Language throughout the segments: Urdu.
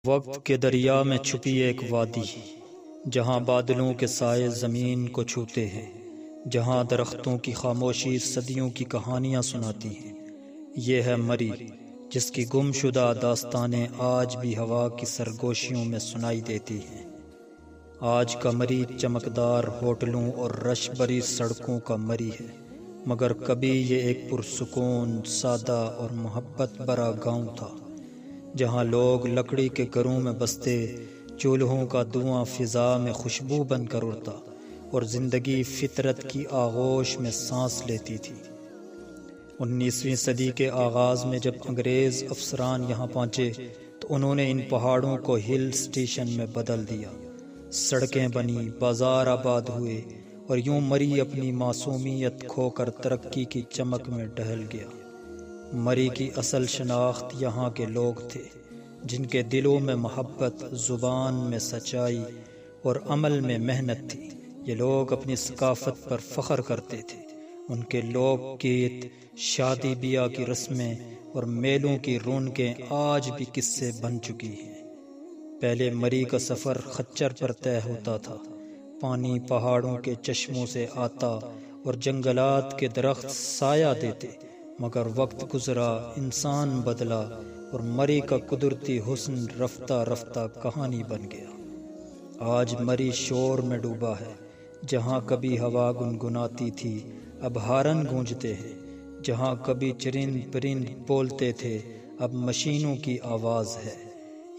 وقت کے دریا میں چھپی ایک وادی، جہاں بادلوں کے سائے زمین کو چھوتے ہیں، جہاں درختوں کی خاموشی صدیوں کی کہانیاں سناتی ہیں۔ یہ ہے مری، جس کی گم شدہ داستانیں آج بھی ہوا کی سرگوشیوں میں سنائی دیتی ہیں۔ آج کا مری چمکدار ہوٹلوں اور رش بری سڑکوں کا مری ہے، مگر کبھی یہ ایک پرسکون، سادہ اور محبت بھرا گاؤں تھا، جہاں لوگ لکڑی کے گھروں میں بستے، چولہوں کا دھواں فضا میں خوشبو بن کر اڑتا، اور زندگی فطرت کی آغوش میں سانس لیتی تھی۔ 19ویں صدی کے آغاز میں جب انگریز افسران یہاں پہنچے تو انہوں نے ان پہاڑوں کو ہل سٹیشن میں بدل دیا۔ سڑکیں بنی، بازار آباد ہوئے، اور یوں مری اپنی معصومیت کھو کر ترقی کی چمک میں ڈھل گیا۔ مری کی اصل شناخت یہاں کے لوگ تھے، جن کے دلوں میں محبت، زبان میں سچائی اور عمل میں محنت تھی۔ یہ لوگ اپنی ثقافت پر فخر کرتے تھے۔ ان کے لوک گیت، شادی بیاہ کی رسمیں اور میلوں کی رونقیں آج بھی قصے بن چکی ہیں۔ پہلے مری کا سفر خچر پر طے ہوتا تھا۔ پانی پہاڑوں کے چشموں سے آتا اور جنگلات کے درخت سایہ دیتے، مگر وقت گزرا، انسان بدلا، اور مری کا قدرتی حسن رفتہ رفتہ کہانی بن گیا۔ آج مری شور میں ڈوبا ہے۔ جہاں کبھی ہوا گنگناتی تھی، اب ہارن گونجتے ہیں۔ جہاں کبھی چرند پرند بولتے تھے، اب مشینوں کی آواز ہے۔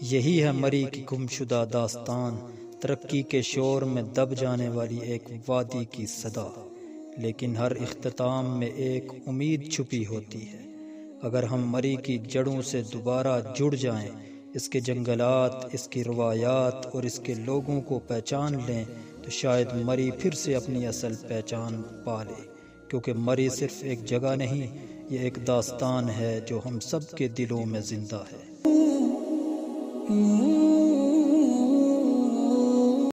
یہی ہے مری کی گمشدہ داستان، ترقی کے شور میں دب جانے والی ایک وادی کی صدا۔ لیکن ہر اختتام میں ایک امید چھپی ہوتی ہے۔ اگر ہم مری کی جڑوں سے دوبارہ جڑ جائیں، اس کے جنگلات، اس کی روایات اور اس کے لوگوں کو پہچان لیں، تو شاید مری پھر سے اپنی اصل پہچان پا لے۔ کیونکہ مری صرف ایک جگہ نہیں، یہ ایک داستان ہے جو ہم سب کے دلوں میں زندہ ہے۔